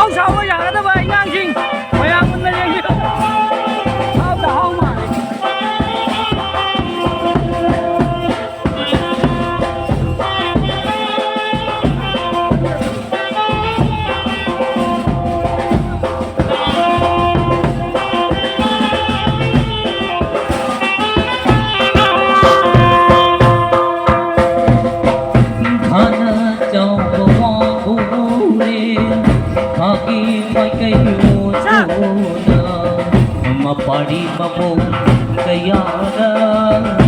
ꯍꯥꯎ ꯁꯥꯎꯕ ꯌꯥꯒꯗꯕ ꯑꯉꯥꯡꯁꯤꯡ ꯃꯌꯥꯝ ꯃꯨꯟꯅ ꯌꯦꯡꯕꯤꯌꯨ ꯍꯥꯎꯗ ꯍꯥꯎ ꯃꯥꯜꯂꯦ Mapari mabong kaya na